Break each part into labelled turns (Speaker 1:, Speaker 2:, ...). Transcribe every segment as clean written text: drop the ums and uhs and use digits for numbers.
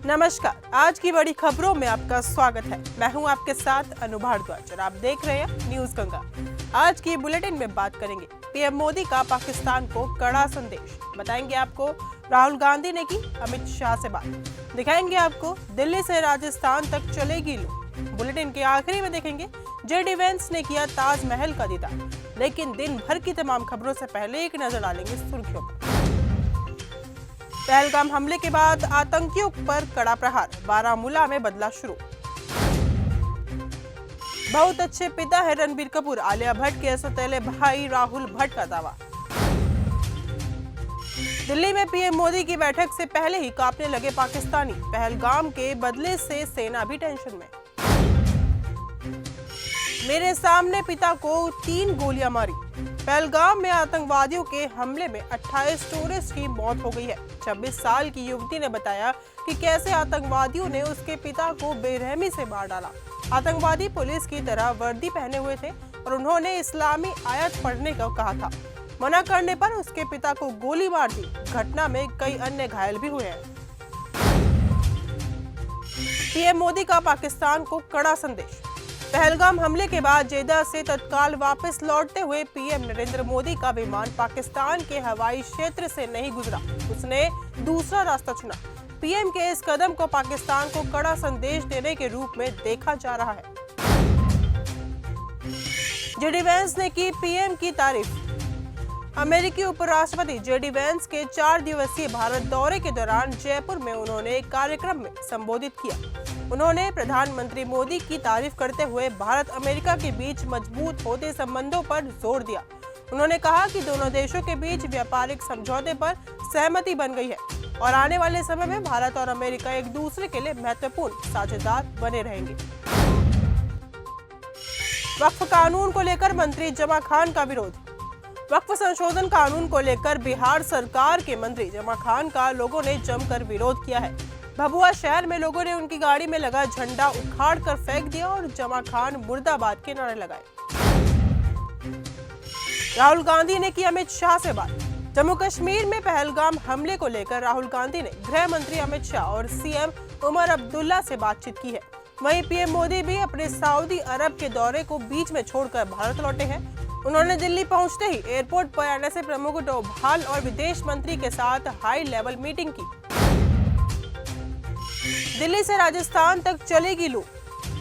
Speaker 1: नमस्कार, आज की बड़ी खबरों में आपका स्वागत है। मैं हूं आपके साथ अनु भारद्वाज और आप देख रहे हैं न्यूज गंगा। आज की बुलेटिन में बात करेंगे पीएम मोदी का पाकिस्तान को कड़ा संदेश। बताएंगे आपको राहुल गांधी ने की अमित शाह से बात। दिखाएंगे आपको दिल्ली से राजस्थान तक चलेगी लूट। बुलेटिन के आखिरी में देखेंगे जेडी वेंस ने किया ताजमहल का दीदार। लेकिन दिन भर की तमाम खबरों से पहले एक नजर डालेंगे सुर्खियों पर। पहलगाम हमले के बाद आतंकियों पर कड़ा प्रहार, बारामूला में बदला शुरू। बहुत अच्छे पिता है रणबीर कपूर, आलिया भट्ट के सौतेले भाई राहुल भट्ट का दावा। दिल्ली में पीएम मोदी की बैठक से पहले ही कांपने लगे पाकिस्तानी, पहलगाम के बदले से सेना भी टेंशन में। मेरे सामने पिता को 3 गोलियां मारी। पहलगाम में आतंकवादियों के हमले में 28 टूरिस्ट की मौत हो गई है। 26 साल की युवती ने बताया कि कैसे आतंकवादियों ने उसके पिता को बेरहमी से मार डाला। आतंकवादी पुलिस की तरह वर्दी पहने हुए थे और उन्होंने इस्लामी आयत पढ़ने को कहा था। मना करने पर उसके पिता को गोली मार दी। घटना में कई अन्य घायल भी हुए हैं। पीएम मोदी का पाकिस्तान को कड़ा संदेश। पहलगाम हमले के बाद जेदा से तत्काल वापस लौटते हुए पीएम नरेंद्र मोदी का विमान पाकिस्तान के हवाई क्षेत्र से नहीं गुजरा। उसने दूसरा रास्ता चुना। पीएम के इस कदम को पाकिस्तान को कड़ा संदेश देने के रूप में देखा जा रहा है। जेडी वेंस ने की पीएम की तारीफ। अमेरिकी उपराष्ट्रपति जेडी वेंस के 4 दिवसीय भारत दौरे के दौरान जयपुर में उन्होंने एक कार्यक्रम में संबोधित किया। उन्होंने प्रधानमंत्री मोदी की तारीफ करते हुए भारत अमेरिका के बीच मजबूत होते संबंधों पर जोर दिया। उन्होंने कहा कि दोनों देशों के बीच व्यापारिक समझौते पर सहमति बन गई है और आने वाले समय में भारत और अमेरिका एक दूसरे के लिए महत्वपूर्ण साझेदार बने रहेंगे। वक्फ कानून को लेकर मंत्री जमा खान का विरोध। वक्फ संशोधन कानून को लेकर बिहार सरकार के मंत्री जमा खान का लोगों ने जमकर विरोध किया है। भभुआ शहर में लोगों ने उनकी गाड़ी में लगा झंडा उखाड़ कर फेंक दिया और जमा खान मुर्दाबाद के नारे लगाए। राहुल गांधी ने की अमित शाह से बात। जम्मू कश्मीर में पहलगाम हमले को लेकर राहुल गांधी ने गृह मंत्री अमित शाह और सीएम उमर अब्दुल्ला से बातचीत की है। वहीं पीएम मोदी भी अपने सऊदी अरब के दौरे को बीच में छोड़कर भारत लौटे हैं। उन्होंने दिल्ली पहुंचते ही एयरपोर्ट पर एनएसए प्रमुख डोभाल और विदेश मंत्री के साथ हाई लेवल मीटिंग की। दिल्ली से राजस्थान तक चलेगी लू।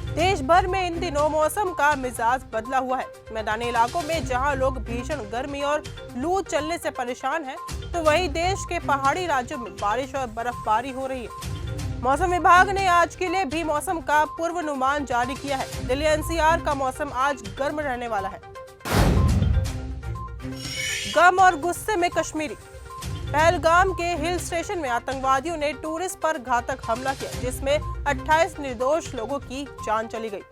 Speaker 1: देश भर में इन दिनों मौसम का मिजाज बदला हुआ है। मैदानी इलाकों में जहां लोग भीषण गर्मी और लू चलने से परेशान हैं, तो वहीं देश के पहाड़ी राज्यों में बारिश और बर्फबारी हो रही है। मौसम विभाग ने आज के लिए भी मौसम का पूर्वानुमान जारी किया है। दिल्ली एनसीआर का मौसम आज गर्म रहने वाला है। गम और गुस्से में कश्मीरी। पहलगाम के हिल स्टेशन में आतंकवादियों ने टूरिस्ट पर घातक हमला किया, जिसमें 28 निर्दोष लोगों की जान चली गई।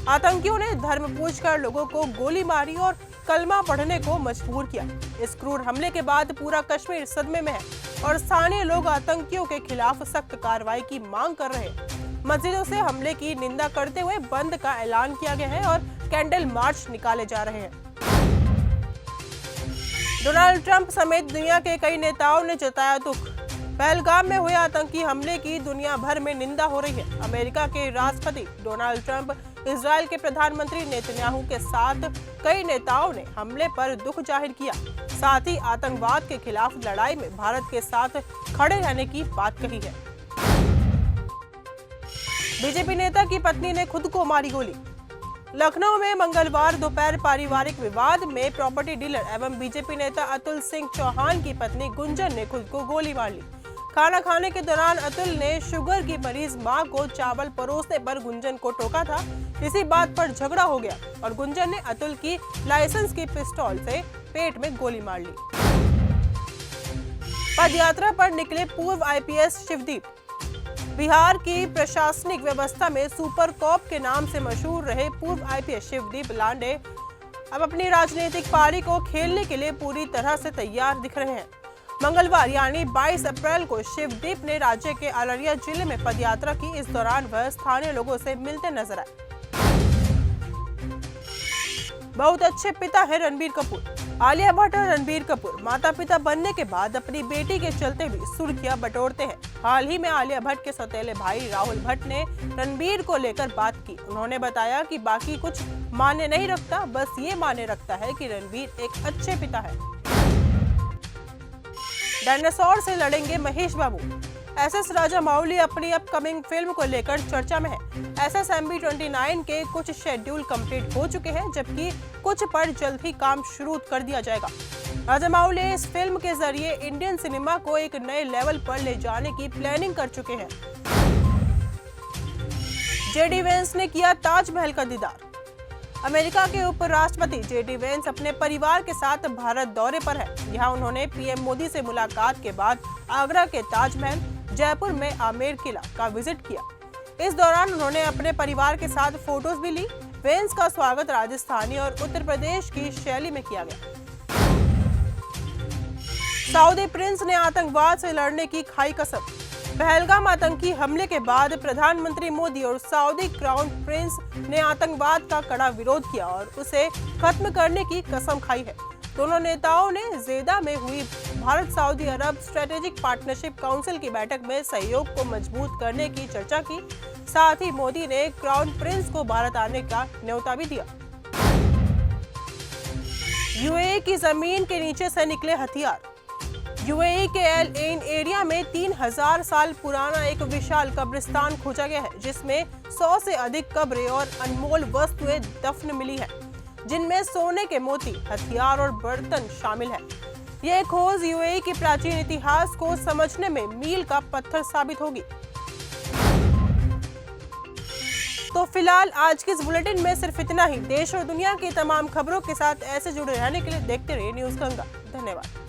Speaker 1: आतंकियों ने धर्म पूछकर लोगों को गोली मारी और कलमा पढ़ने को मजबूर किया। इस क्रूर हमले के बाद पूरा कश्मीर सदमे में है और स्थानीय लोग आतंकियों के खिलाफ सख्त कार्रवाई की मांग कर रहे हैं। मस्जिदों से हमले की निंदा करते हुए बंद का ऐलान किया गया है और कैंडल मार्च निकाले जा रहे हैं। डोनाल्ड ट्रंप समेत दुनिया के कई नेताओं ने जताया दुख। पहलगाम में हुए आतंकी हमले की दुनिया भर में निंदा हो रही है। अमेरिका के राष्ट्रपति डोनाल्ड ट्रंप, इजराइल के प्रधानमंत्री नेतन्याहू के साथ कई नेताओं ने हमले पर दुख जाहिर किया। साथ ही आतंकवाद के खिलाफ लड़ाई में भारत के साथ खड़े रहने की बात कही है। बीजेपी नेता की पत्नी ने खुद को मारी गोली। लखनऊ में मंगलवार दोपहर पारिवारिक विवाद में प्रॉपर्टी डीलर एवं बीजेपी नेता अतुल सिंह चौहान की पत्नी गुंजन ने खुद को गोली मार ली। खाना खाने के दौरान अतुल ने शुगर की मरीज मां को चावल परोसने पर गुंजन को टोका था। इसी बात पर झगड़ा हो गया और गुंजन ने अतुल की लाइसेंस की पिस्तौल से पेट में गोली मार ली। पदयात्रा पर निकले पूर्व आईपीएस शिवदीप। बिहार की प्रशासनिक व्यवस्था में सुपर कॉप के नाम से मशहूर रहे पूर्व आईपीएस शिवदीप लांडे अब अपनी राजनीतिक पारी को खेलने के लिए पूरी तरह से तैयार दिख रहे हैं। मंगलवार यानी 22 अप्रैल को शिवदीप ने राज्य के अररिया जिले में पदयात्रा की। इस दौरान वह स्थानीय लोगों से मिलते नजर आए। बहुत अच्छे पिता है रणबीर कपूर। आलिया भट्ट और रणबीर कपूर माता पिता बनने के बाद अपनी बेटी के चलते भी सुर्खियां बटोरते हैं। हाल ही में आलिया भट्ट के सौतेले भाई राहुल भट्ट ने रणबीर को लेकर बात की। उन्होंने बताया कि बाकी कुछ मायने नहीं रखता, बस ये मायने रखता है कि रणबीर एक अच्छे पिता है। डायनासोर से लड़ेंगे महेश बाबू। एसएस राजामौली अपनी अपकमिंग फिल्म को लेकर चर्चा में है। SSMB 29 के कुछ शेड्यूल कंप्लीट हो चुके हैं, जबकि कुछ पर जल्द ही काम शुरू कर दिया जाएगा। राजामौली इस फिल्म के जरिए इंडियन सिनेमा को एक नए लेवल पर ले जाने की प्लानिंग कर चुके हैं। जेडी वेंस ने किया ताजमहल का दीदार। अमेरिका के उपराष्ट्रपति जेडी वेंस अपने परिवार के साथ भारत दौरे पर है। यहाँ उन्होंने पीएम मोदी से मुलाकात के बाद आगरा के ताजमहल, जयपुर में आमेर किला का विजिट किया। इस दौरान उन्होंने अपने परिवार के साथ फोटोज भी ली। वेंस का स्वागत राजस्थानी और उत्तर प्रदेश की शैली में किया गया। सऊदी प्रिंस ने आतंकवाद से लड़ने की खाई कसम। पहलगाम आतंकी हमले के बाद प्रधानमंत्री मोदी और सऊदी क्राउन प्रिंस ने आतंकवाद का कड़ा विरोध किया और उसे खत्म करने की कसम खाई है। दोनों नेताओं ने जेदा में हुई भारत सऊदी अरब स्ट्रेटेजिक पार्टनरशिप काउंसिल की बैठक में सहयोग को मजबूत करने की चर्चा की। साथ ही मोदी ने क्राउन प्रिंस को भारत आने का न्योता भी दिया। यूएई की जमीन के नीचे से निकले हथियार। यूएई के एल एन एरिया में 3000 साल पुराना एक विशाल कब्रिस्तान खोजा गया है, जिसमें 100 से अधिक कब्रें और अनमोल वस्तुएं दफन मिली हैं, जिनमें सोने के मोती, हथियार और बर्तन शामिल हैं। यह खोज यूएई के प्राचीन इतिहास को समझने में मील का पत्थर साबित होगी। तो फिलहाल आज के इस बुलेटिन में सिर्फ इतना ही। देश और दुनिया की तमाम खबरों के साथ ऐसे जुड़े रहने के लिए देखते रहिए न्यूज़ गंगा। धन्यवाद।